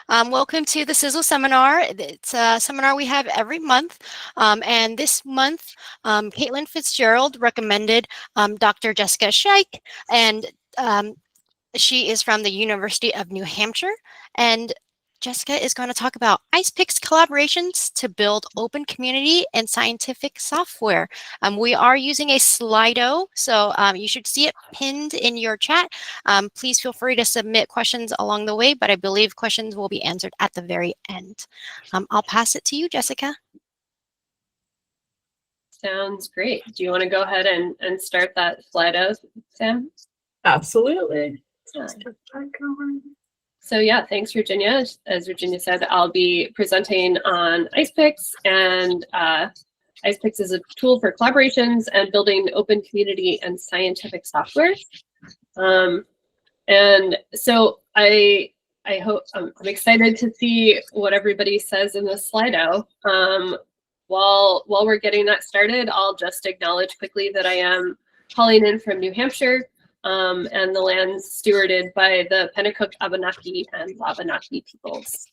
Welcome to the CISL seminar. It's a seminar we have every month. And this month, Caitlin Fitzgerald recommended Dr. Jessica Scheick, and she is from the University of New Hampshire. And Jessica is going to talk about icepyx collaborations to build open community and scientific software. We are using a Slido, so you should see it pinned in your chat. Please feel free to submit questions along the way, but I believe questions will be answered at the very end. I'll pass it to you, Jessica. Sounds great. Do you want to go ahead and start that Slido, Sam? Absolutely. So yeah, thanks, Virginia. As Virginia said, I'll be presenting on icepyx, and icepyx is a tool for collaborations and building open community and scientific software. And so I hope I'm excited to see what everybody says in this Slido. While we're getting that started, I'll just acknowledge quickly that I am calling in from New Hampshire. And the lands stewarded by the Pennacook, Abenaki, and Wabanaki peoples.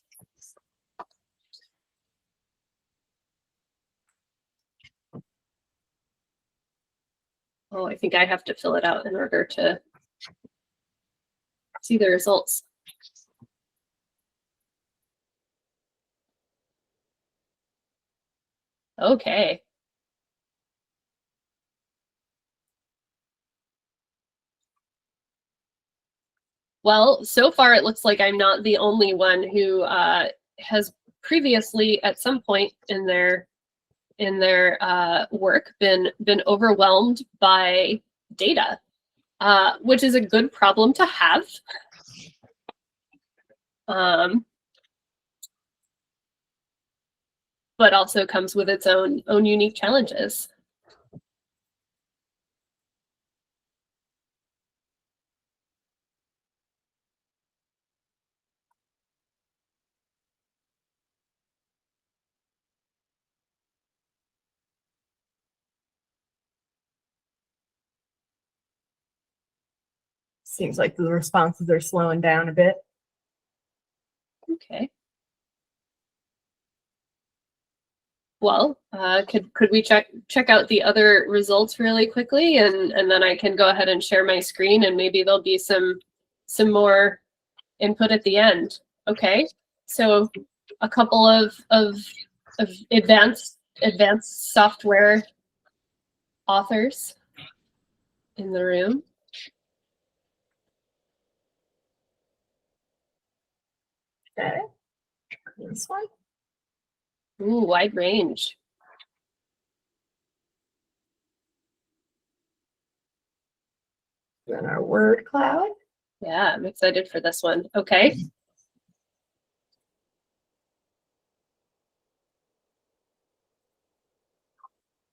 Oh, I think I have to fill it out in order to see the results. Okay. Well, so far it looks like I'm not the only one who has previously, at some point in their work, been overwhelmed by data, which is a good problem to have. But also comes with its own unique challenges. Seems like the responses are slowing down a bit. Okay. Well, could we check out the other results really quickly, and then I can go ahead and share my screen, and maybe there'll be some more input at the end. Okay. So a couple of advanced software authors in the room. Okay. This one. Ooh, wide range. Then our word cloud. Yeah, I'm excited for this one. Okay.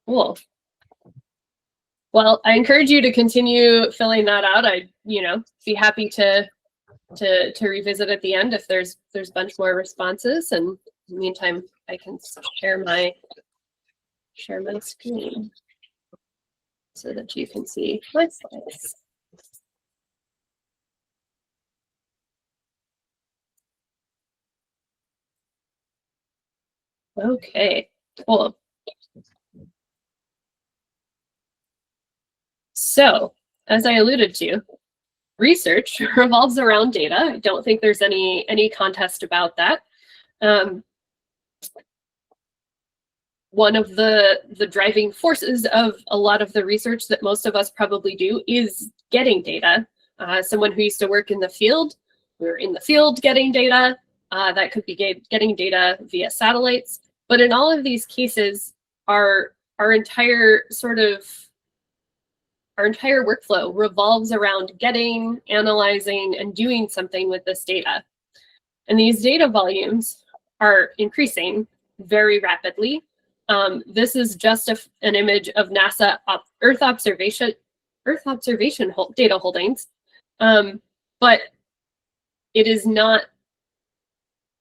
Cool. Well, I encourage you to continue filling that out. I'd, be happy to revisit at the end if there's a bunch more responses. And in the meantime, I can share my screen so that you can see my slides. Okay, cool. So, as I alluded to, research revolves around data. I don't think there's any contest about that. One of the driving forces of a lot of the research that most of us probably do is getting data. Someone who used to work in the field, we're in the field getting data. That could be getting data via satellites. But in all of these cases, our entire workflow revolves around getting, analyzing, and doing something with this data. And these data volumes are increasing very rapidly. This is just an image of NASA Earth observation data holdings, but it is not.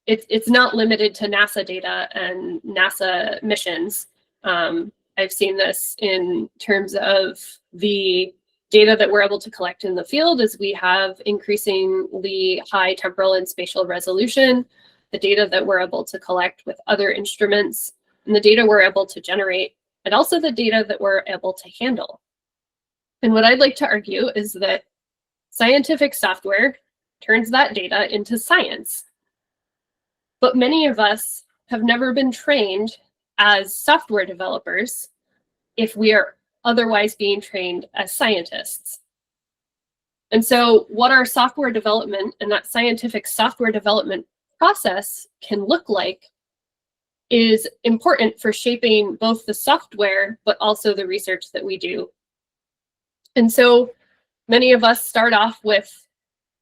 It's not limited to NASA data and NASA missions. I've seen this in terms of the data that we're able to collect in the field is we have increasingly high temporal and spatial resolution, the data that we're able to collect with other instruments, and the data we're able to generate, and also the data that we're able to handle. And what I'd like to argue is that scientific software turns that data into science. But many of us have never been trained as software developers if we are otherwise being trained as scientists. And so what our software development and that scientific software development process can look like is important for shaping both the software, but also the research that we do. And so many of us start off with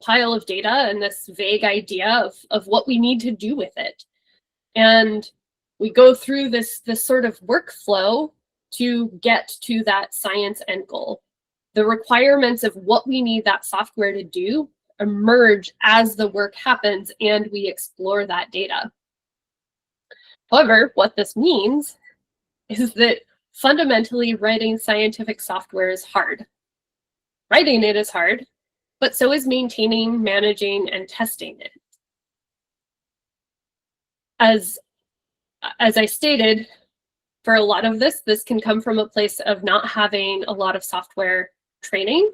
a pile of data and this vague idea of what we need to do with it. And we go through this sort of workflow to get to that science end goal. The requirements of what we need that software to do emerge as the work happens and we explore that data. However, what this means is that fundamentally writing scientific software is hard. Writing it is hard, but so is maintaining, managing, and testing it. As I stated, for a lot of this can come from a place of not having a lot of software training.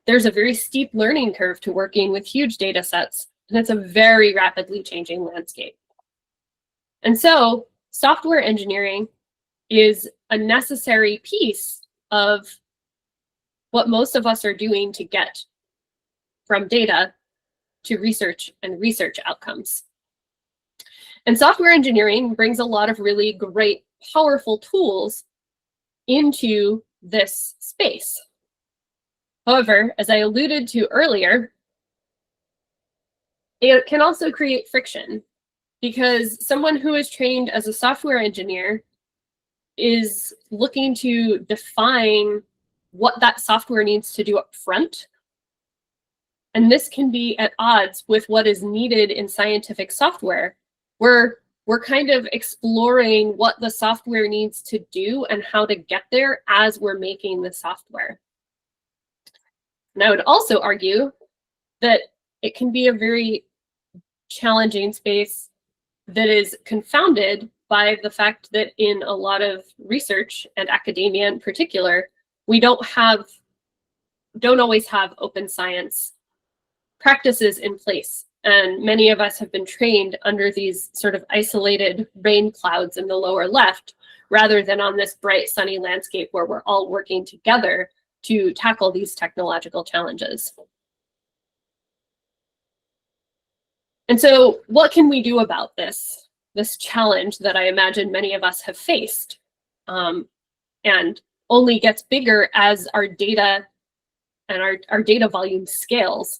There's a very steep learning curve to working with huge data sets, and it's a very rapidly changing landscape. And so software engineering is a necessary piece of what most of us are doing to get from data to research and research outcomes. And software engineering brings a lot of really great, powerful tools into this space. However, as I alluded to earlier, it can also create friction because someone who is trained as a software engineer is looking to define what that software needs to do up front. And this can be at odds with what is needed in scientific software, where we're kind of exploring what the software needs to do and how to get there as we're making the software. And I would also argue that it can be a very challenging space that is confounded by the fact that in a lot of research and academia in particular, we don't always have open science practices in place. And many of us have been trained under these sort of isolated rain clouds in the lower left, rather than on this bright, sunny landscape where we're all working together to tackle these technological challenges. And so what can we do about this challenge that I imagine many of us have faced, and only gets bigger as our data and our data volume scales?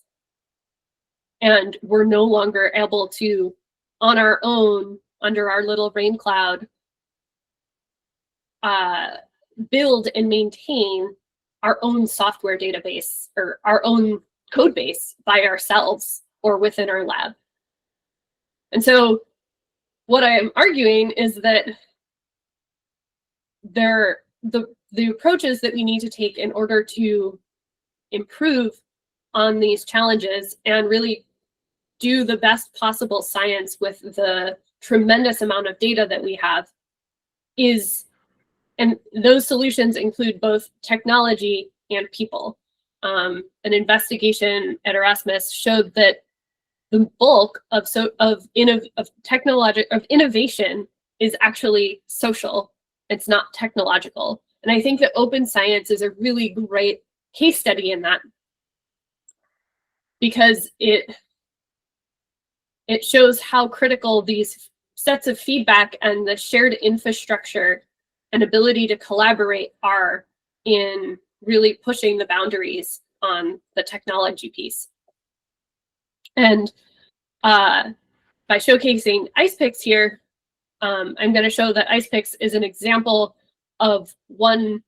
And we're no longer able to, on our own, under our little rain cloud, build and maintain our own software database or our own code base by ourselves or within our lab. And so what I am arguing is that the approaches that we need to take in order to improve on these challenges and really do the best possible science with the tremendous amount of data that we have and those solutions include both technology and people. An investigation at Erasmus showed that the bulk of innovation is actually social. It's not technological. And I think that open science is a really great case study in that, because it shows how critical these sets of feedback and the shared infrastructure and ability to collaborate are in really pushing the boundaries on the technology piece. And by showcasing icepyx here, I'm going to show that icepyx is an example of one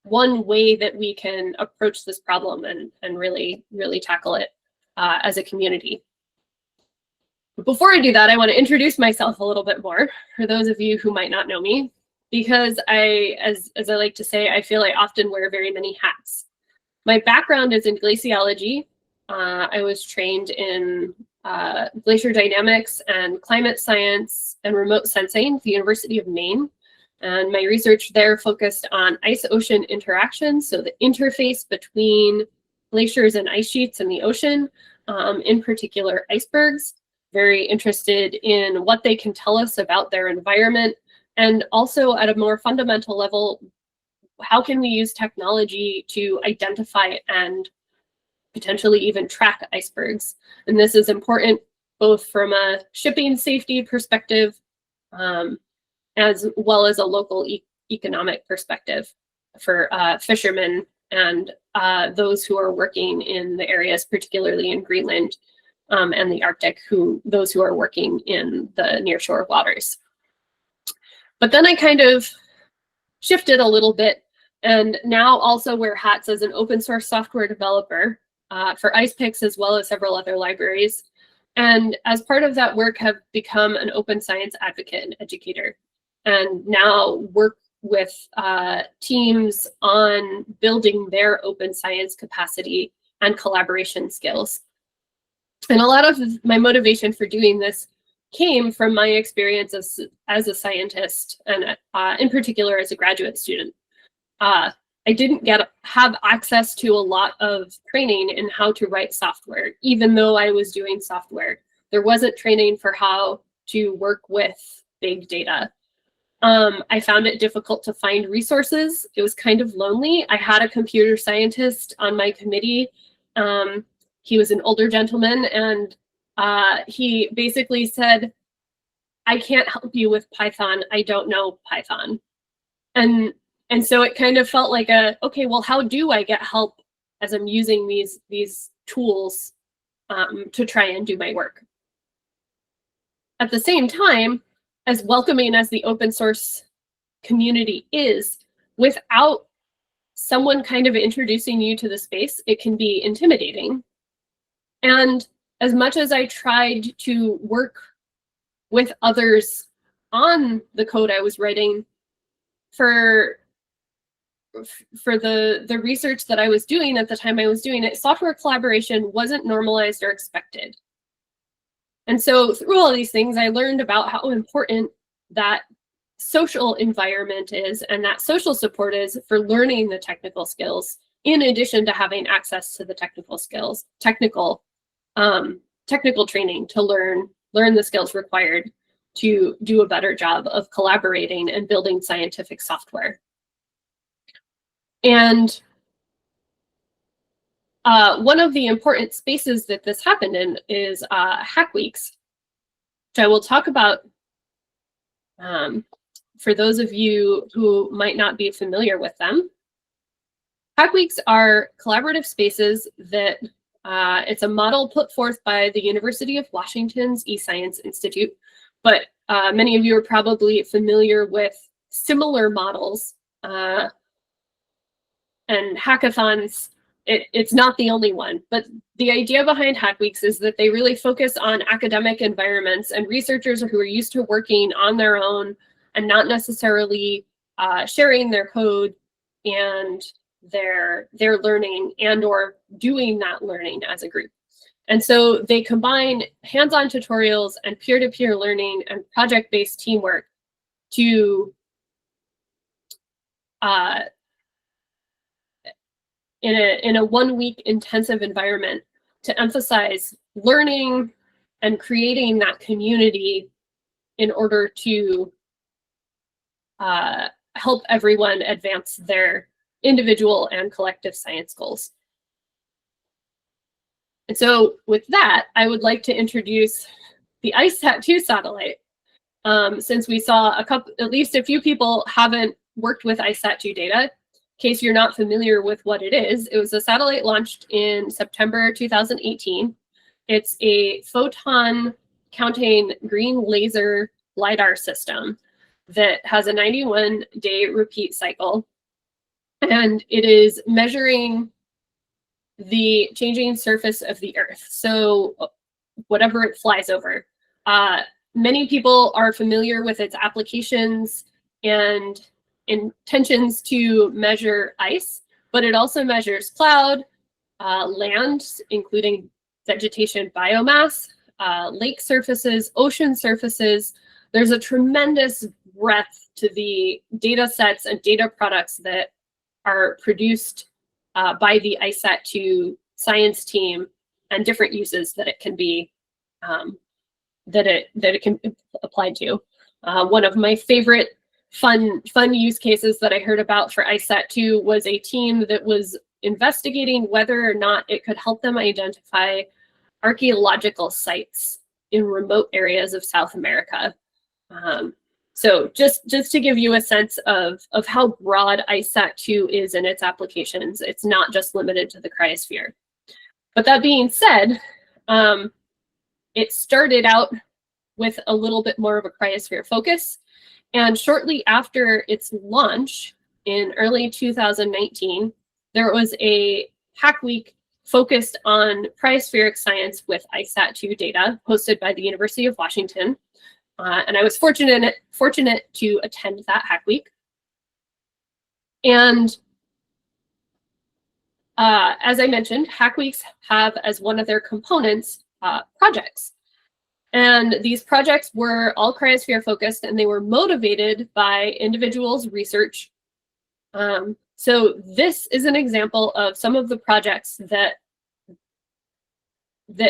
way that we can approach this problem and really tackle it as a community. But before I do that, I want to introduce myself a little bit more for those of you who might not know me, because as I like to say, I feel I often wear very many hats. My background is in glaciology. I was trained in glacier dynamics and climate science and remote sensing at the University of Maine. And my research there focused on ice-ocean interactions, so the interface between glaciers and ice sheets in the ocean, in particular icebergs. Very interested in what they can tell us about their environment, and also at a more fundamental level, how can we use technology to identify and potentially even track icebergs? And this is important both from a shipping safety perspective, as well as a local economic perspective for fishermen and those who are working in the areas, particularly in Greenland and the Arctic, those who are working in the nearshore waters. But then I kind of shifted a little bit and now also wear hats as an open source software developer for icepyx as well as several other libraries. And as part of that work, have become an open science advocate and educator, and now work with teams on building their open science capacity and collaboration skills. And a lot of my motivation for doing this came from my experience as a scientist, and in particular as a graduate student. I didn't have access to a lot of training in how to write software, even though I was doing software. There wasn't training for how to work with big data. I found it difficult to find resources. It was kind of lonely. I had a computer scientist on my committee. He was an older gentleman, and he basically said, I can't help you with Python. I don't know Python. And so it kind of felt like okay, well, how do I get help as I'm using these tools to try and do my work? At the same time, as welcoming as the open source community is, without someone kind of introducing you to the space, it can be intimidating. And as much as I tried to work with others on the code I was writing for the research that I was doing at the time I was doing it, software collaboration wasn't normalized or expected. And so through all these things, I learned about how important that social environment is and that social support is for learning the technical skills, in addition to having access to the technical skills, technical training to learn the skills required to do a better job of collaborating and building scientific software. And one of the important spaces that this happened in is Hack Weeks, which I will talk about for those of you who might not be familiar with them. Hack Weeks are collaborative spaces that it's a model put forth by the University of Washington's eScience Institute, but many of you are probably familiar with similar models and hackathons. It's not the only one, but the idea behind Hack Weeks is that they really focus on academic environments and researchers who are used to working on their own and not necessarily sharing their code and their learning and or doing that learning as a group. And so they combine hands-on tutorials and peer-to-peer learning and project-based teamwork to in a 1 week intensive environment to emphasize learning and creating that community in order to help everyone advance their individual and collective science goals. And so with that, I would like to introduce the IceSat-2 satellite. Since we saw at least a few people haven't worked with IceSat-2 data. In case you're not familiar with what it was a satellite launched in September 2018. It's a photon counting green laser LiDAR system that has a 91-day repeat cycle. And it is measuring the changing surface of the Earth, so whatever it flies over. Many people are familiar with its applications and intentions to measure ice, but it also measures cloud, land, including vegetation biomass, lake surfaces, ocean surfaces. There's a tremendous breadth to the data sets and data products that are produced by the ISAT2 science team, and different uses that it can be that it can be applied to. One of my favorite fun use cases that I heard about for ISAT2 was a team that was investigating whether or not it could help them identify archaeological sites in remote areas of South America. So just to give you a sense of how broad ISAT2 is in its applications, it's not just limited to the cryosphere. But that being said, it started out with a little bit more of a cryosphere focus. And shortly after its launch in early 2019, there was a hack week focused on cryospheric science with ISAT2 data hosted by the University of Washington. And I was fortunate to attend that hack week. And as I mentioned, hack weeks have as one of their components projects. And these projects were all cryosphere focused, and they were motivated by individuals' research. So this is an example of some of the projects that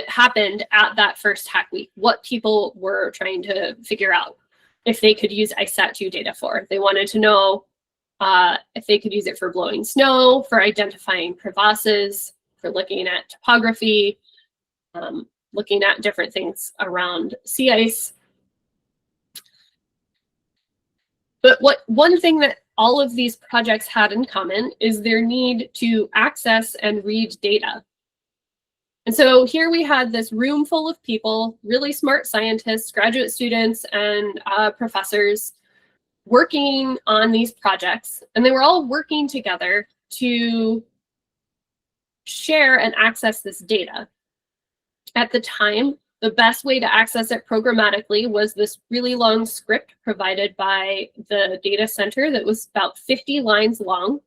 happened at that first hack week, what people were trying to figure out if they could use ISAT2 data for. They wanted to know if they could use it for blowing snow, for identifying crevasses, for looking at topography, looking at different things around sea ice. But one thing that all of these projects had in common is their need to access and read data. And so here we had this room full of people, really smart scientists, graduate students, and professors working on these projects. And they were all working together to share and access this data. At the time, the best way to access it programmatically was this really long script provided by the data center that was about 50 lines long.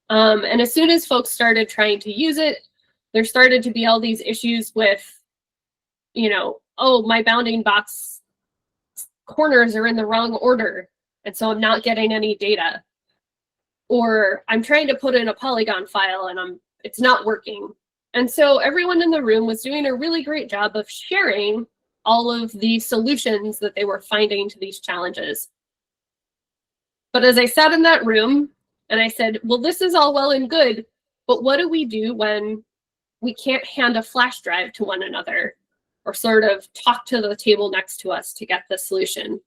And as soon as folks started trying to use it, there started to be all these issues with, oh, my bounding box corners are in the wrong order, and so I'm not getting any data. Or I'm trying to put in a polygon file and it's not working. And so everyone in the room was doing a really great job of sharing all of the solutions that they were finding to these challenges. But as I sat in that room and I said, well, this is all well and good, but what do we do when we can't hand a flash drive to one another or sort of talk to the table next to us to get the solution?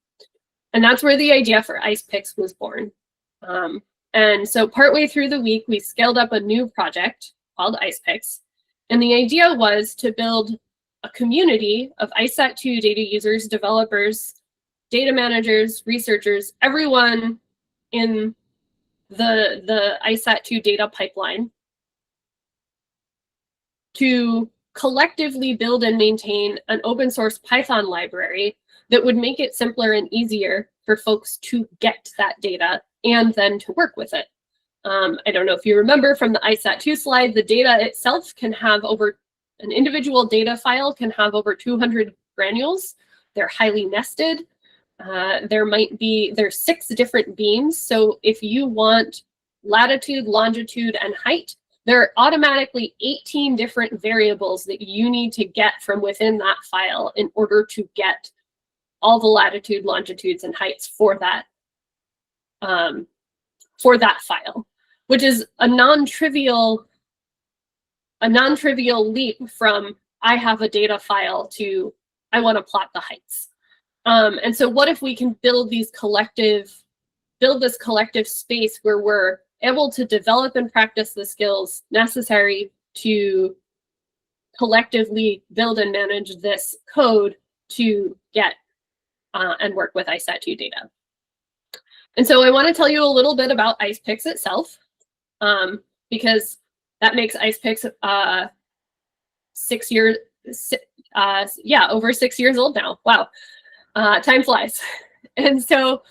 And that's where the idea for icepyx was born. And so partway through the week, we scaled up a new project called icepyx. And the idea was to build a community of ISAT2 data users, developers, data managers, researchers, everyone in the ISAT2 data pipeline to collectively build and maintain an open source Python library that would make it simpler and easier for folks to get that data and then to work with it. I don't know if you remember from the ISAT2 slide, the data itself can have an individual data file can have over 200 granules. They're highly nested. There's 6 different beams. So if you want latitude, longitude, and height, there are automatically 18 different variables that you need to get from within that file in order to get all the latitude, longitudes, and heights for that file, which is a non-trivial leap from I have a data file to I want to plot the heights. And so what if we can build this collective space where we're able to develop and practice the skills necessary to collectively build and manage this code to get and work with ISAT2 data. And so I want to tell you a little bit about icepyx itself, because that makes icepyx over 6 years old now. Wow, time flies. And so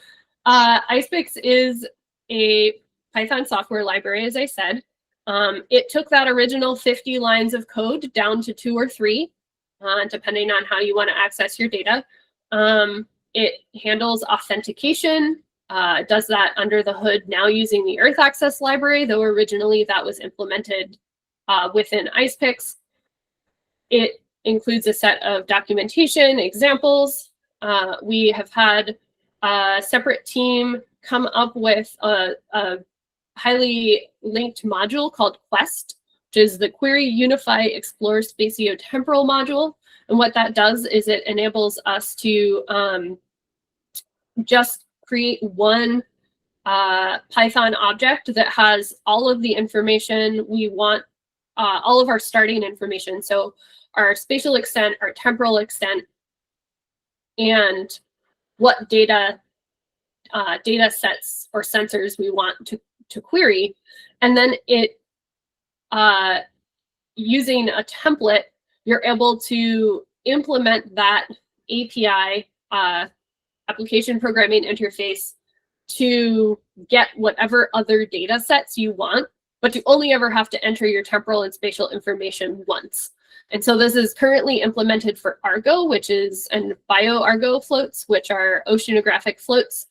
icepyx is a Python software library, as I said. It took that original 50 lines of code down to 2 or 3, depending on how you want to access your data. It handles authentication, does that under the hood now using the Earth Access Library, though originally that was implemented within icepyx. It includes a set of documentation, examples. We have had a separate team come up with a highly linked module called Quest, which is the Query Unify Explore Spatiotemporal module. And what that does is it enables us to just create one Python object that has all of the information we want, all of our starting information. So our spatial extent, our temporal extent, and what data sets or sensors we want to query. And then it, using a template, you're able to implement that API, application programming interface, to get whatever other data sets you want, but you only ever have to enter your temporal and spatial information once. And so this is currently implemented for Argo, which is, and BioArgo floats, which are oceanographic floats.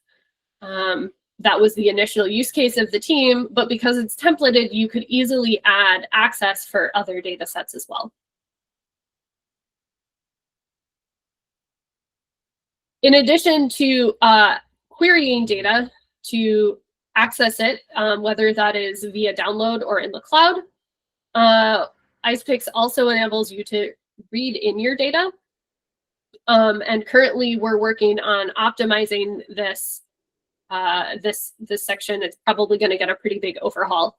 That was the initial use case of the team, but because it's templated, you could easily add access for other data sets as well. In addition to querying data to access it, whether that is via download or in the cloud, icepyx also enables you to read in your data. And currently we're working on optimizing this this section. It's probably going to get a pretty big overhaul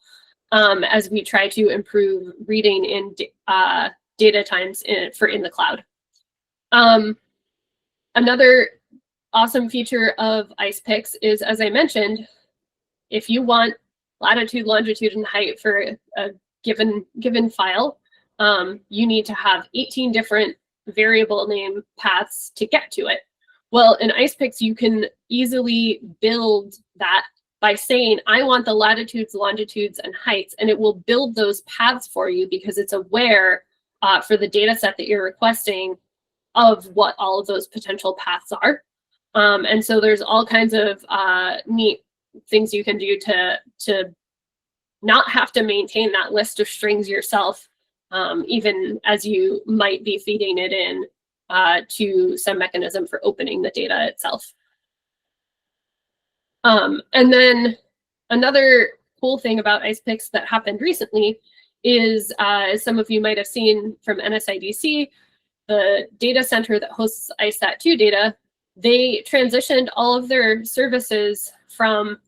as we try to improve reading in data times for in the cloud. Another awesome feature of icepyx is, as I mentioned, if you want latitude, longitude, and height for a given file, you need to have 18 different variable name paths to get to it. Well, in icepyx, you can easily build that by saying, I want the latitudes, longitudes, and heights, and it will build those paths for you because it's aware for the data set that you're requesting of what all of those potential paths are. And so there's all kinds of neat things you can do to not have to maintain that list of strings yourself, even as you might be feeding it in to some mechanism for opening the data itself. And then another cool thing about icepyx that happened recently is, as some of you might have seen from NSIDC, the data center that hosts ISAT2 data, they transitioned all of their services from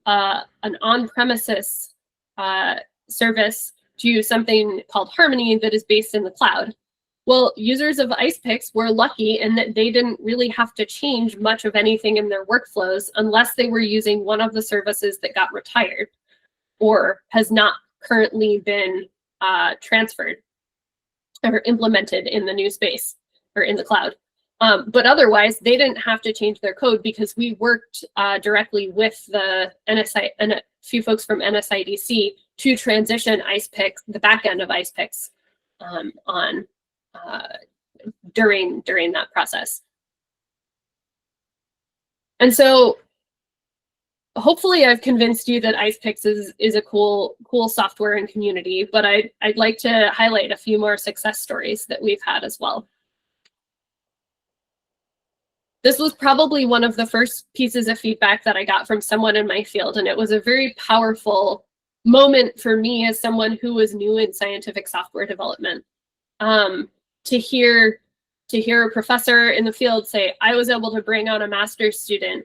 an on-premises service to something called Harmony that is based in the cloud. Well, users of icepyx were lucky in that they didn't really have to change much of anything in their workflows unless they were using one of the services that got retired or has not currently been transferred or implemented in the new space or in the cloud. But otherwise, they didn't have to change their code because we worked directly with the NSI and a few folks from NSIDC to transition icepyx, the back end of icepyx, during that process. And so hopefully I've convinced you that icepyx is a cool software and community, but I'd like to highlight a few more success stories that we've had as well. This was probably one of the first pieces of feedback that I got from someone in my field, and it was a very powerful moment for me as someone who was new in scientific software development. To hear a professor in the field say, I was able to bring on a master's student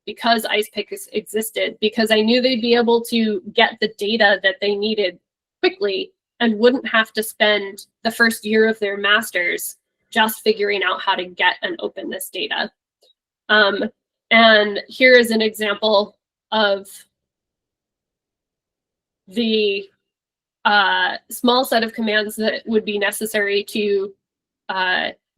because icepyx existed, because I knew they'd be able to get the data that they needed quickly and wouldn't have to spend the first year of their master's just figuring out how to get and open this data. And here is an example of the small set of commands that would be necessary to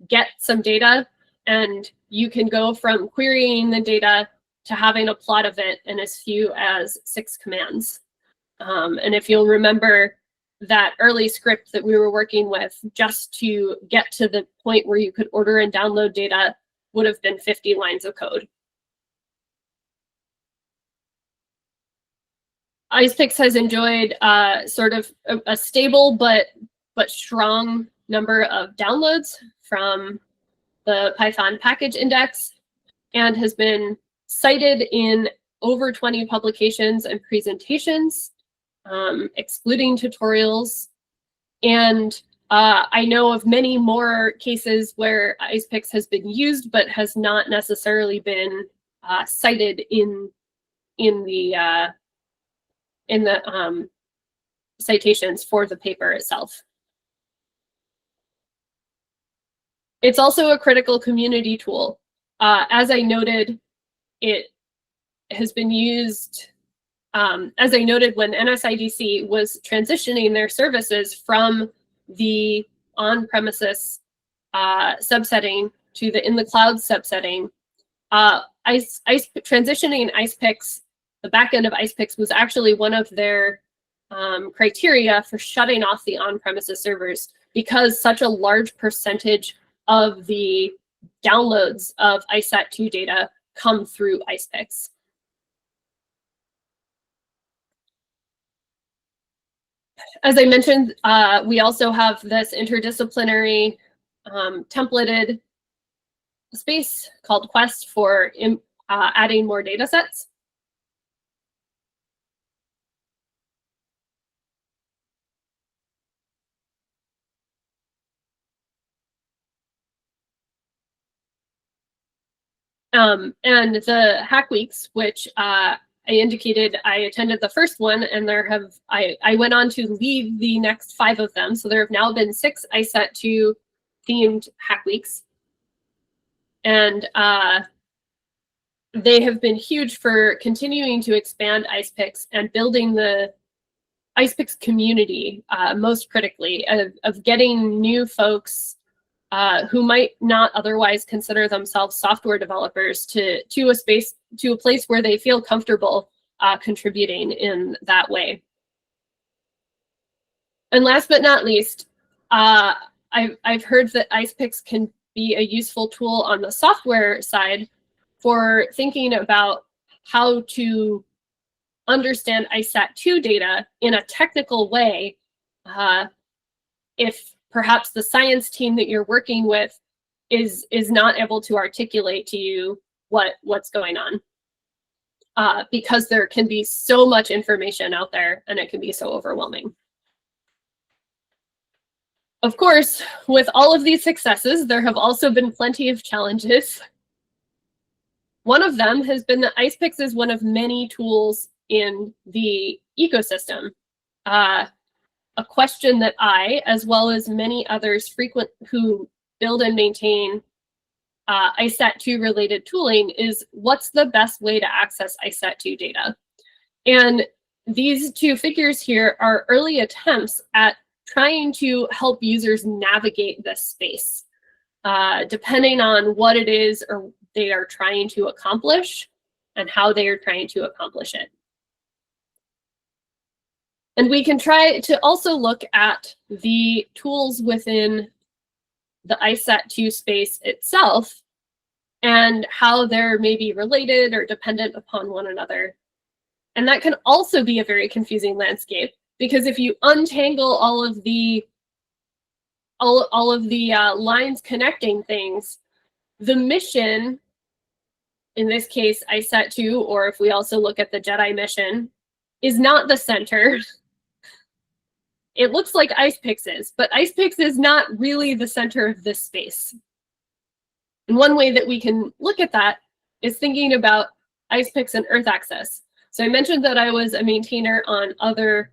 get some data, and you can go from querying the data to having a plot of it in as few as 6 commands. And if you'll remember that early script that we were working with just to get to the point where you could order and download data would have been 50 lines of code. icepyx has enjoyed sort of a stable but strong number of downloads from the Python package index and has been cited in over 20 publications and presentations, excluding tutorials. And I know of many more cases where icepyx has been used but has not necessarily been cited in the citations for the paper itself. It's also a critical community tool. As I noted, it has been used, as I noted, when NSIDC was transitioning their services from the on-premises subsetting to the in-the-cloud subsetting, transitioning icepyx, the backend of icepyx, was actually one of their criteria for shutting off the on-premises servers, because such a large percentage of the downloads of ISAT2 data come through icepyx. As I mentioned, we also have this interdisciplinary templated space called Quest for adding more data sets. And the Hack Weeks, which I indicated I attended the first one, and I went on to lead the next 5 of them. So there have now been 6 ISAT2 themed Hack Weeks. And they have been huge for continuing to expand icepyx and building the icepyx community, most critically, of getting new folks who might not otherwise consider themselves software developers to a place where they feel comfortable contributing in that way. And last but not least, I've heard that icepyx can be a useful tool on the software side for thinking about how to understand ISAT2 data in a technical way, if perhaps the science team that you're working with is not able to articulate to you what's going on, because there can be so much information out there and it can be so overwhelming. Of course, with all of these successes, there have also been plenty of challenges. One of them has been that icepyx is one of many tools in the ecosystem. A question that I, as well as many others who build and maintain ISAT2 related tooling, is what's the best way to access ISAT2 data? And these 2 figures here are early attempts at trying to help users navigate this space, depending on what it is or they are trying to accomplish and how they are trying to accomplish it. And we can try to also look at the tools within the ISAT2 space itself and how they're maybe related or dependent upon one another. And that can also be a very confusing landscape, because if you untangle all of the lines connecting things, the mission, in this case ISAT2, or if we also look at the JEDI mission, is not the center. It looks like icepyx is, but icepyx is not really the center of this space. And one way that we can look at that is thinking about icepyx and Earth access. So I mentioned that I was a maintainer on other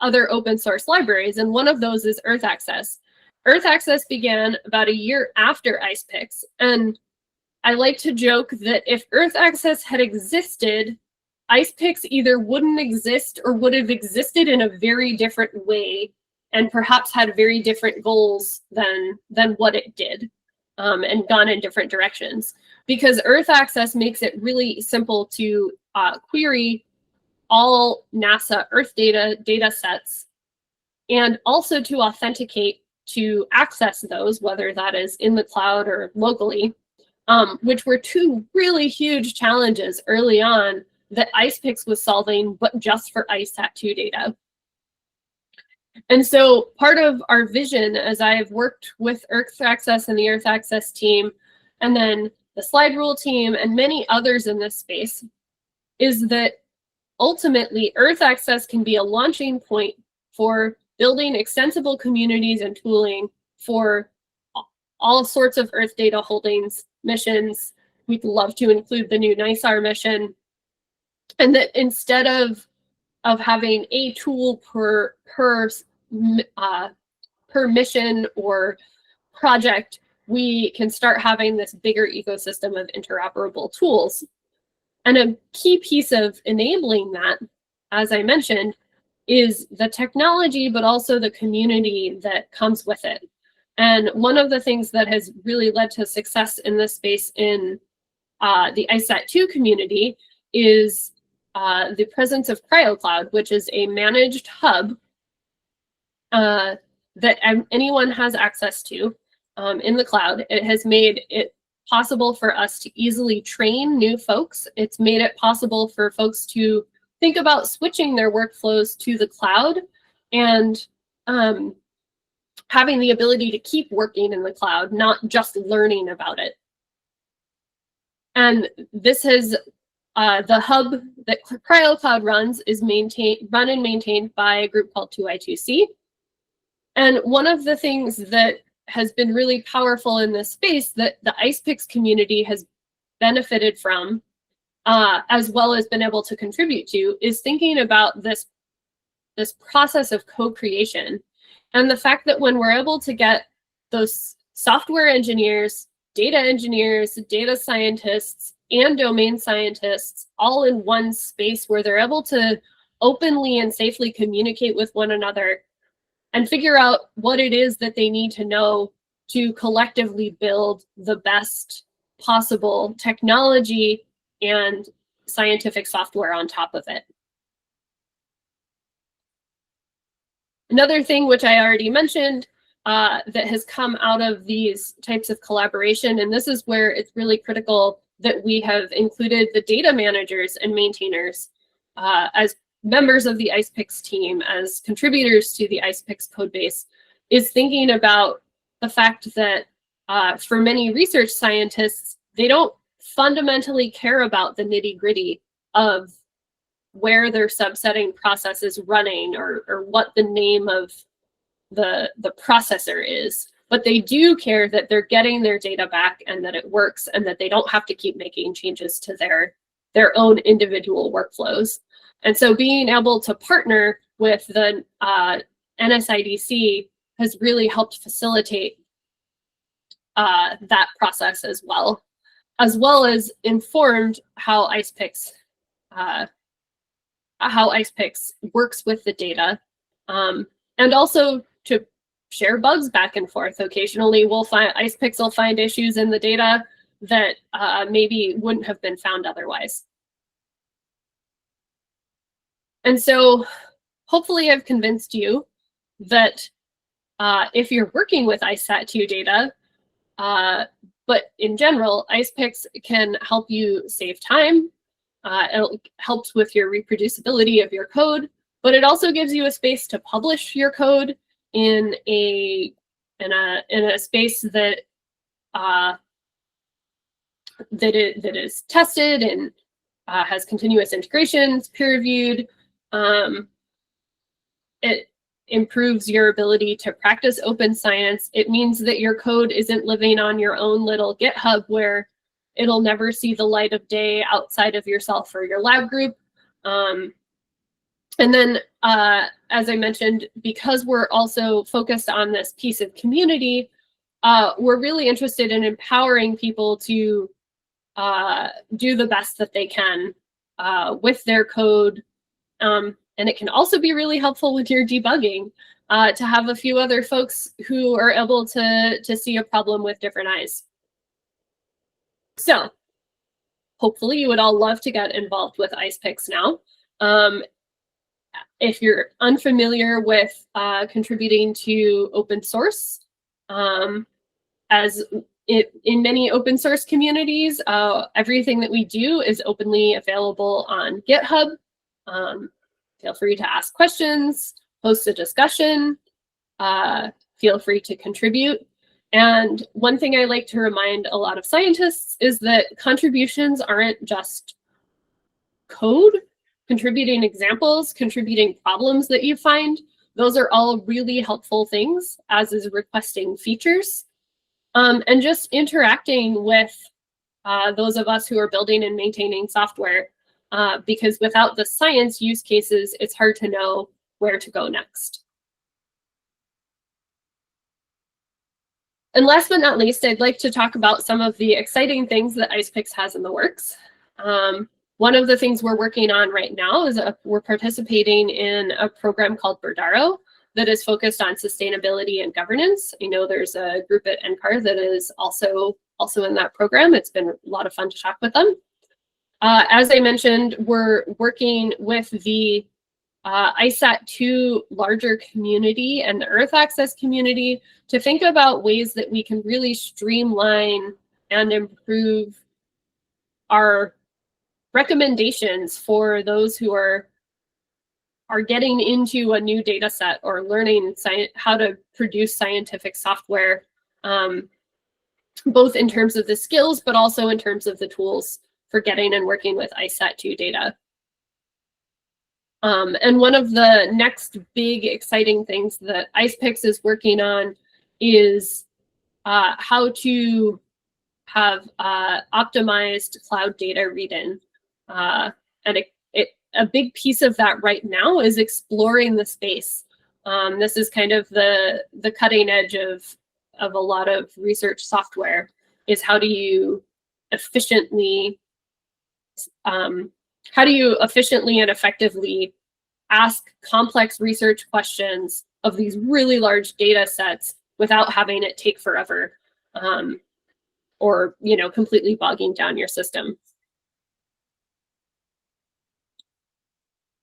open source libraries, and one of those is Earth access. Earth access began about a year after icepyx, and I like to joke that if Earth access had existed, icepyx either wouldn't exist or would have existed in a very different way, and perhaps had very different goals than what it did, and gone in different directions. Because Earth access makes it really simple to query all NASA Earth data sets, and also to authenticate to access those, whether that is in the cloud or locally, which were two really huge challenges early on that icepyx was solving, but just for ICESat-2 data. And so part of our vision, as I've worked with Earth Access and the Earth Access team, and then the slide rule team and many others in this space, is that ultimately Earth Access can be a launching point for building extensible communities and tooling for all sorts of Earth data holdings missions. We'd love to include the new NISAR mission. And that instead of having a tool per mission or project, we can start having this bigger ecosystem of interoperable tools. And a key piece of enabling that, as I mentioned, is the technology, but also the community that comes with it. And one of the things that has really led to success in this space in the ICESat-2 community is the presence of CryoCloud, which is a managed hub that anyone has access to in the cloud. It has made it possible for us to easily train new folks. It's made it possible for folks to think about switching their workflows to the cloud and having the ability to keep working in the cloud, not just learning about it. And this has the hub that CryoCloud runs is run and maintained by a group called 2I2C. And one of the things that has been really powerful in this space that the icepyx community has benefited from, as well as been able to contribute to, is thinking about this process of co-creation. And the fact that when we're able to get those software engineers, data scientists, and domain scientists all in one space where they're able to openly and safely communicate with one another and figure out what it is that they need to know to collectively build the best possible technology and scientific software on top of it. Another thing which I already mentioned that has come out of these types of collaboration, and this is where it's really critical that we have included the data managers and maintainers as members of the icepyx team, as contributors to the icepyx codebase, is thinking about the fact that for many research scientists, they don't fundamentally care about the nitty-gritty of where their subsetting process is running or what the name of the processor is. But they do care that they're getting their data back and that it works and that they don't have to keep making changes to their own individual workflows. And so being able to partner with the NSIDC has really helped facilitate that process as well as informed how icepyx works with the data, and also to share bugs back and forth. Occasionally, icepyx will find issues in the data that maybe wouldn't have been found otherwise. And so hopefully I've convinced you that if you're working with ICESat-2 data, but in general, icepyx can help you save time. It helps with your reproducibility of your code, but it also gives you a space to publish your code in a space that that is tested and has continuous integrations, peer-reviewed. It improves your ability to practice open science. It means that your code isn't living on your own little GitHub where it'll never see the light of day outside of yourself or your lab group. And then, as I mentioned, because we're also focused on this piece of community, we're really interested in empowering people to do the best that they can with their code. And it can also be really helpful with your debugging to have a few other folks who are able to see a problem with different eyes. So hopefully you would all love to get involved with icepyx now. If you're unfamiliar with contributing to open source, in many open source communities, everything that we do is openly available on GitHub. Feel free to ask questions, host a discussion, feel free to contribute. And one thing I like to remind a lot of scientists is that contributions aren't just code, contributing examples, contributing problems that you find. Those are all really helpful things, as is requesting features. And just interacting with those of us who are building and maintaining software, because without the science use cases, it's hard to know where to go next. And last but not least, I'd like to talk about some of the exciting things that icepyx has in the works. One of the things we're working on right now is we're participating in a program called Berdaro that is focused on sustainability and governance. I know there's a group at NCAR that is also in that program. It's been a lot of fun to talk with them. As I mentioned, we're working with the ISAT2 larger community and the Earth Access community to think about ways that we can really streamline and improve our recommendations for those who are getting into a new data set or learning how to produce scientific software, both in terms of the skills, but also in terms of the tools for getting and working with ISAT2 data. And one of the next big exciting things that icepyx is working on is how to have optimized cloud data read-in. And a big piece of that right now is exploring the space. This is kind of the cutting edge of a lot of research software, is how do you efficiently and effectively ask complex research questions of these really large data sets without having it take forever, or completely bogging down your system.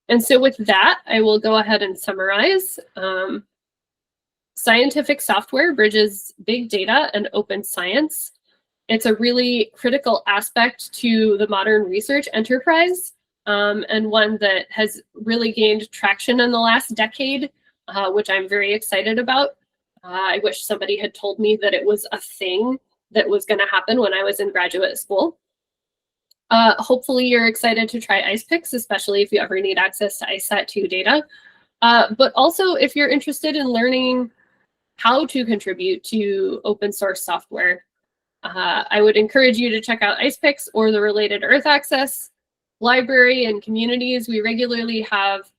And so with that, I will go ahead and summarize. Scientific software bridges big data and open science. It's a really critical aspect to the modern research enterprise, and one that has really gained traction in the last decade, which I'm very excited about. I wish somebody had told me that it was a thing that was going to happen when I was in graduate school. Hopefully you're excited to try icepyx, especially if you ever need access to ISAT2 data. But also if you're interested in learning how to contribute to open source software, I would encourage you to check out icepyx or the related Earth Access library and communities. We regularly have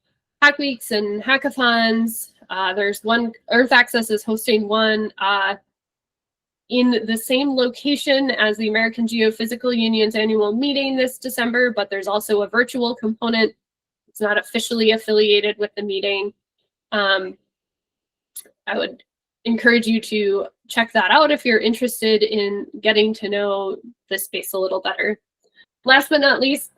hack weeks and hackathons. There's one, Earth Access is hosting one in the same location as the American Geophysical Union's annual meeting this December, but there's also a virtual component. It's not officially affiliated with the meeting. I would encourage you to check that out if you're interested in getting to know this space a little better. Last but not least,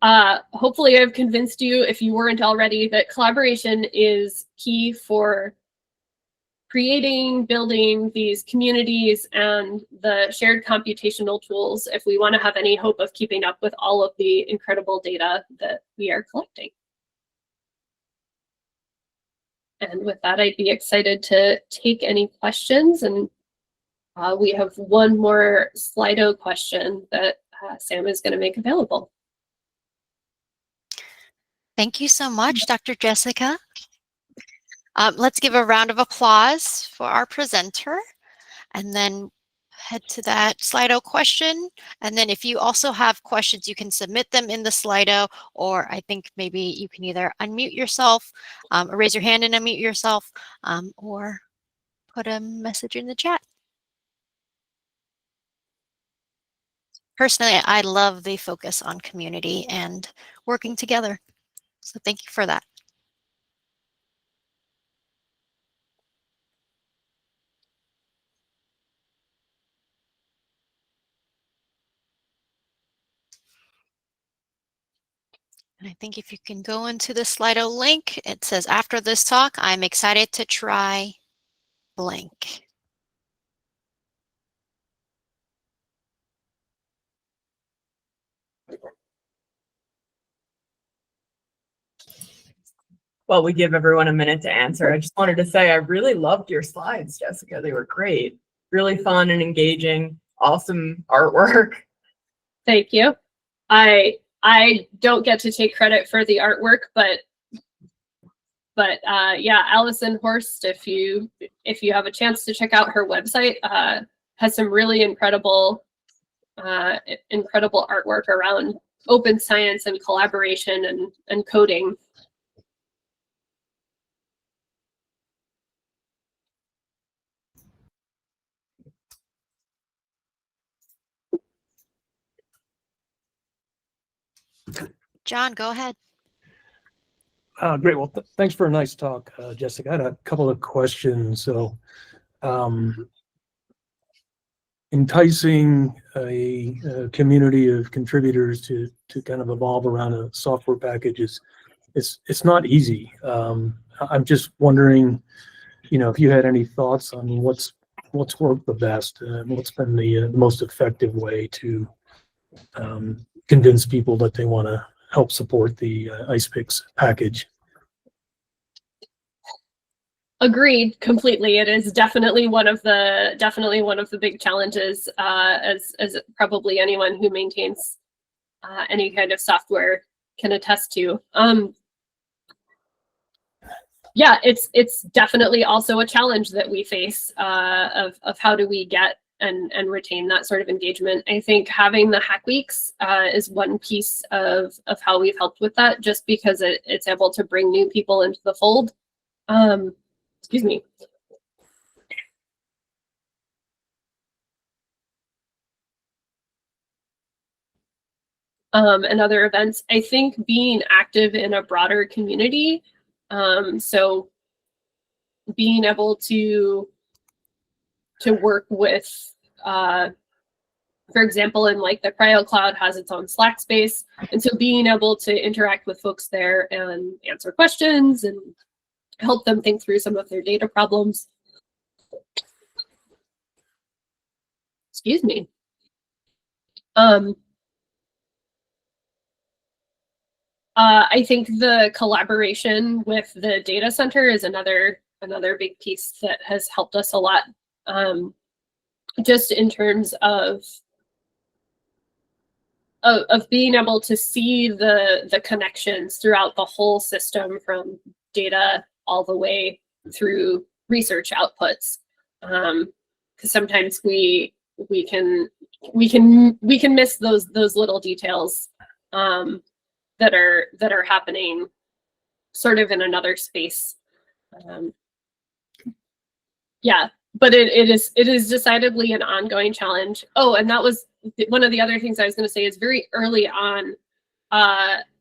hopefully I've convinced you, if you weren't already, that collaboration is key for creating, building these communities and the shared computational tools if we want to have any hope of keeping up with all of the incredible data that we are collecting. And with that, I'd be excited to take any questions. And we have one more Slido question that Sam is going to make available. Thank you so much, Dr. Jessica. Let's give a round of applause for our presenter, and then head to that Slido question. And then if you also have questions, you can submit them in the Slido, or I think maybe you can either unmute yourself, or raise your hand and unmute yourself, or put a message in the chat. Personally, I love the focus on community and working together. So thank you for that. And I think if you can go into the Slido link, it says, after this talk, I'm excited to try blank. While we give everyone a minute to answer, I just wanted to say I really loved your slides, Jessica. They were great. Really fun and engaging. Awesome artwork. Thank you. I don't get to take credit for the artwork, but yeah, Allison Horst, if you have a chance to check out her website, has some really incredible artwork around open science and collaboration and coding. John, go ahead. Great. Well, thanks for a nice talk, Jessica. I had a couple of questions. So, enticing a community of contributors to kind of evolve around a software package it's not easy. I'm just wondering, if you had any thoughts on what's worked the best and what's been the most effective way to convince people that they want to help support the icepyx package. Agreed completely. It is definitely one of the big challenges, as probably anyone who maintains any kind of software can attest to. Yeah, it's definitely also a challenge that we face of how do we get and retain that sort of engagement. I think having the hack weeks is one piece of how we've helped with that, just because it's able to bring new people into the fold. Excuse me. And other events. I think being active in a broader community, so being able to work with, for example, in like the Cryo Cloud has its own Slack space, and so being able to interact with folks there and answer questions and help them think through some of their data problems. Excuse me. I think the collaboration with the data center is another big piece that has helped us a lot, just in terms of being able to see the connections throughout the whole system, from data all the way through research outputs. Because sometimes we can miss those little details that are happening sort of in another space. Yeah, but it is decidedly an ongoing challenge. Oh, and that was one of the other things I was going to say is very early on.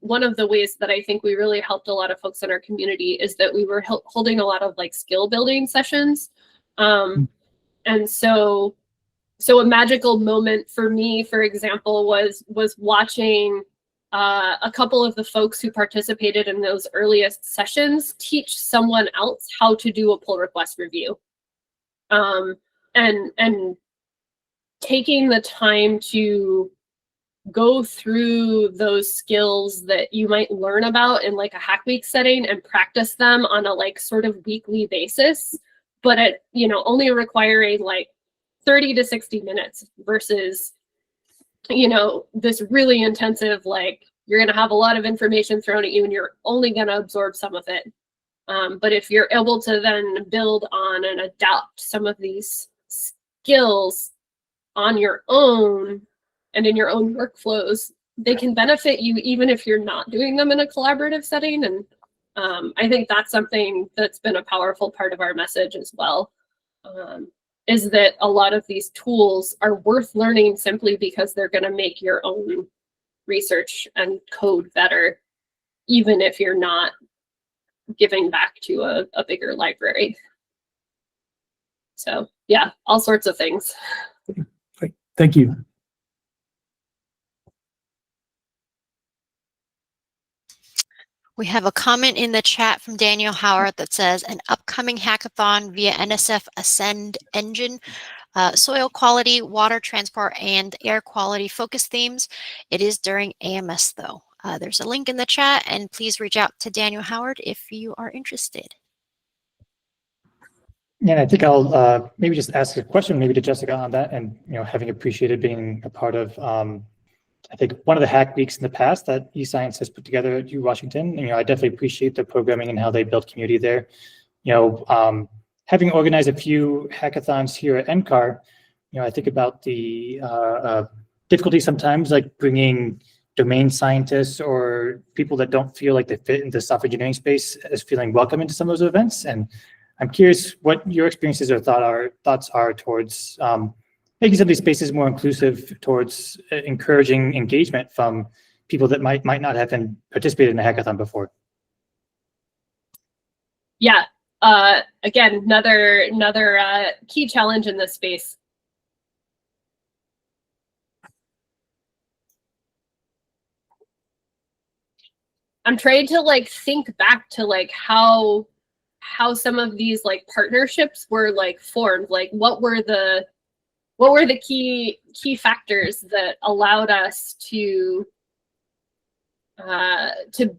One of the ways that I think we really helped a lot of folks in our community is that we were holding a lot of like skill building sessions. And so a magical moment for me, for example, was watching a couple of the folks who participated in those earliest sessions teach someone else how to do a pull request review. And taking the time to go through those skills that you might learn about in like a hack week setting and practice them on a like sort of weekly basis, but at, only requiring like 30 to 60 minutes versus, this really intensive, like you're going to have a lot of information thrown at you and you're only going to absorb some of it. But if you're able to then build on and adapt some of these skills on your own and in your own workflows, they can benefit you even if you're not doing them in a collaborative setting. And I think that's something that's been a powerful part of our message as well, is that a lot of these tools are worth learning simply because they're going to make your own research and code better, even if you're not giving back to a bigger library. So yeah, all sorts of things. Great. Thank you. We have a comment in the chat from Daniel Howard that says an upcoming hackathon via NSF Ascend engine, soil quality, water transport, and air quality focus themes. It is during AMS though. There's a link in the chat, and please reach out to Daniel Howard if you are interested. Yeah, I think I'll maybe just ask a question maybe to Jessica on that, and having appreciated being a part of I think one of the hack weeks in the past that eScience has put together at U Washington. I definitely appreciate the programming and how they build community there. Having organized a few hackathons here at NCAR, I think about the difficulty sometimes like bringing domain scientists or people that don't feel like they fit into the software engineering space as feeling welcome into some of those events. And I'm curious what your experiences or thoughts are towards making some of these spaces more inclusive, towards encouraging engagement from people that might not have participated in a hackathon before. Yeah, again, another key challenge in this space. I'm trying to like think back to like how some of these like partnerships were like formed. Like what were the key factors that allowed us to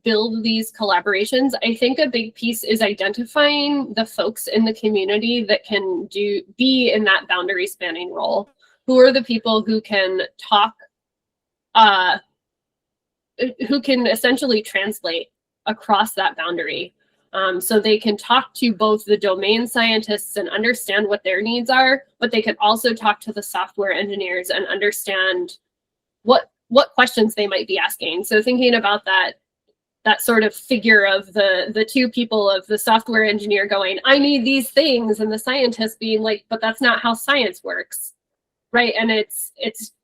build these collaborations? I think a big piece is identifying the folks in the community that can be in that boundary spanning role. Who are the people who can talk, who can essentially translate across that boundary? So they can talk to both the domain scientists and understand what their needs are, but they can also talk to the software engineers and understand what questions they might be asking. So thinking about that sort of figure of the two people, of the software engineer going, I need these things, and the scientist being like, but that's not how science works, right? And it's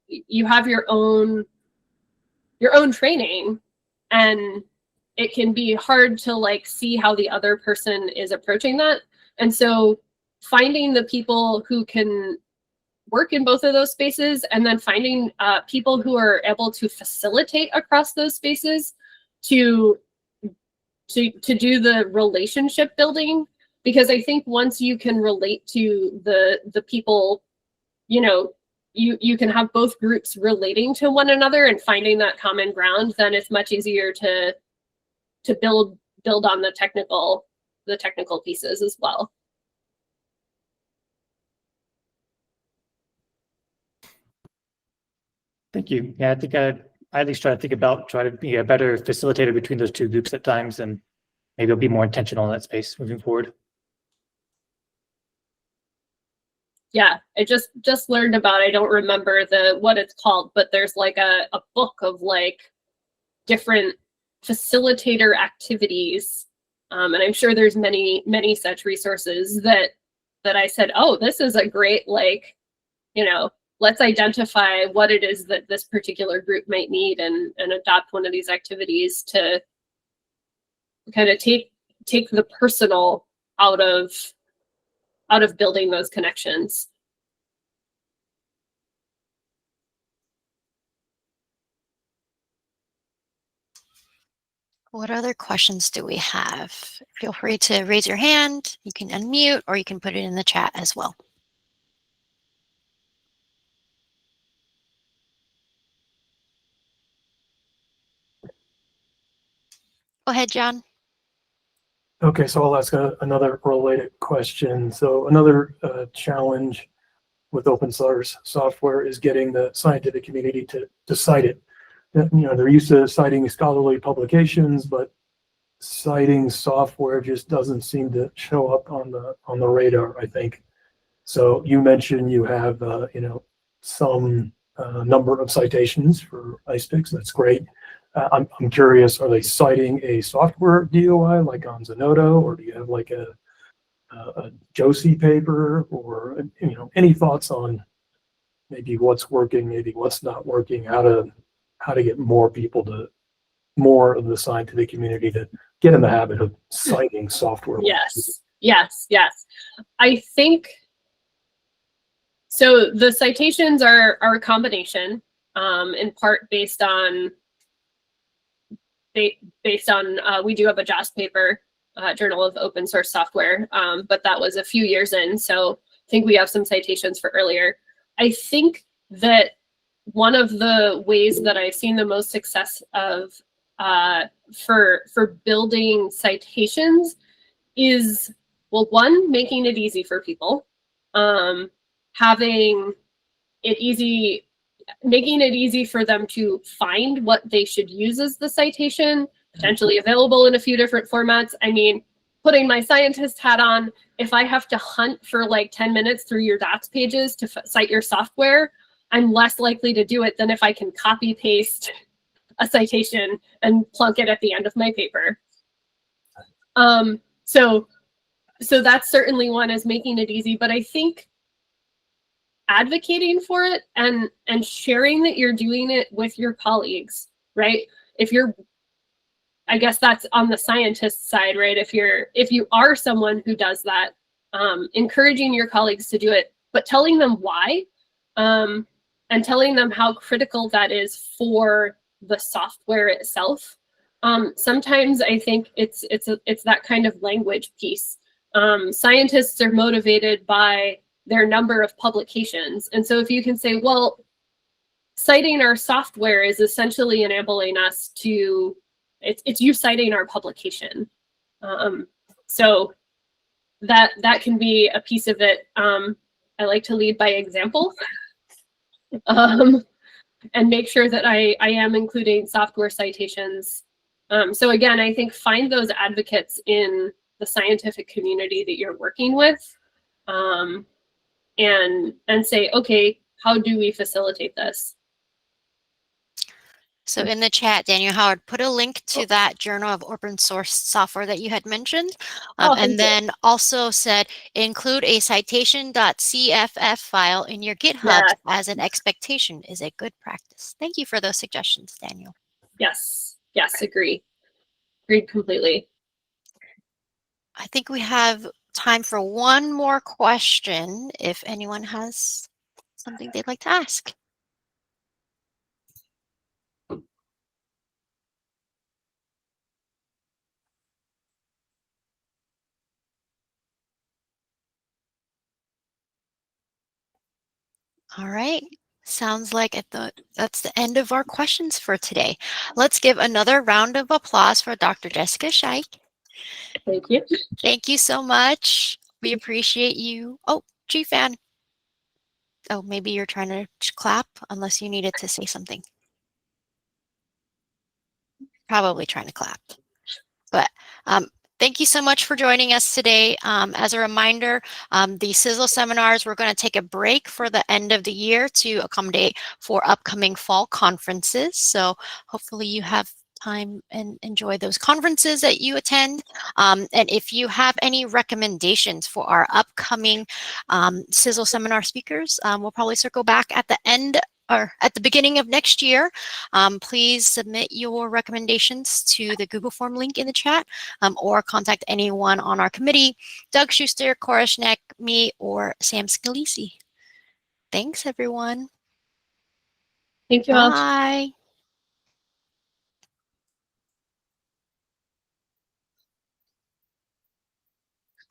you have your own training, and it can be hard to like see how the other person is approaching that. And so finding the people who can work in both of those spaces, and then finding people who are able to facilitate across those spaces to do the relationship building. Because I think once you can relate to the people, you can have both groups relating to one another and finding that common ground, then it's much easier to build on the technical pieces as well. Thank you. Yeah, I think I at least try to be a better facilitator between those two groups at times, and maybe I'll be more intentional in that space moving forward. Yeah, I just learned about, I don't remember what it's called, but there's like a book of like different facilitator activities, and I'm sure there's many such resources that I said, oh, this is a great, like, let's identify what it is that this particular group might need and adopt one of these activities to kind of take the personal out of building those connections. What other questions do we have? Feel free to raise your hand. You can unmute, or you can put it in the chat as well. Go ahead, John. Okay, so I'll ask another related question. So another challenge with open source software is getting the scientific community to cite it. They're used to citing scholarly publications, but citing software just doesn't seem to show up on the radar, I think. So you mentioned you have some number of citations for icepyx. That's great. I'm curious, are they citing a software DOI like on Zenodo, or do you have like a Josie paper, or any thoughts on maybe what's working, maybe what's not working, how to get more of the scientific community to get in the habit of citing software? Yes. I think so. The citations are a combination, in part based on based on, we do have a JASP paper, Journal of Open Source Software, but that was a few years in, so I think we have some citations for earlier. I think that one of the ways that I've seen the most success of for building citations is, well, one, making it easy for people, having it easy, making it easy for them to find what they should use as the citation, potentially available in a few different formats. I mean, putting my scientist hat on, if I have to hunt for like 10 minutes through your docs pages to cite your software, I'm less likely to do it than if I can copy paste a citation and plunk it at the end of my paper. So that's certainly one, is making it easy, but I think advocating for it and sharing that you're doing it with your colleagues, right? If you're, I guess that's on the scientist side, right? If you are someone who does that, encouraging your colleagues to do it, but telling them why, and telling them how critical that is for the software itself. Sometimes I think it's that kind of language piece. Scientists are motivated by their number of publications. And so if you can say, well, citing our software is essentially enabling us to, it's you citing our publication. So that can be a piece of it. I like to lead by example, and make sure that I am including software citations. So again, I think find those advocates in the scientific community that you're working with, and say, okay, how do we facilitate this? So in the chat, Daniel Howard put a link to that Journal of Open Source Software that you had mentioned, and then also said include a citation.cff file in your GitHub as an expectation is a good practice. Thank you for those suggestions, Daniel. Yes, agreed completely. I think we have time for one more question if anyone has something they'd like to ask. All right. Sounds like that's the end of our questions for today. Let's give another round of applause for Dr. Jessica Scheick. Thank you. Thank you so much. We appreciate you. Oh, G-Fan. Oh, maybe you're trying to clap unless you needed to say something. Probably trying to clap. But thank you so much for joining us today. As a reminder, the CISL seminars, we're going to take a break for the end of the year to accommodate for upcoming fall conferences. So hopefully you have time and enjoy those conferences that you attend. And if you have any recommendations for our upcoming CISL seminar speakers, we'll probably circle back at the end or at the beginning of next year. Please submit your recommendations to the Google form link in the chat, or contact anyone on our committee, Doug Schuster, Koreshnek, me, or Sam Scalisi. Thanks, everyone. Thank you all. Bye.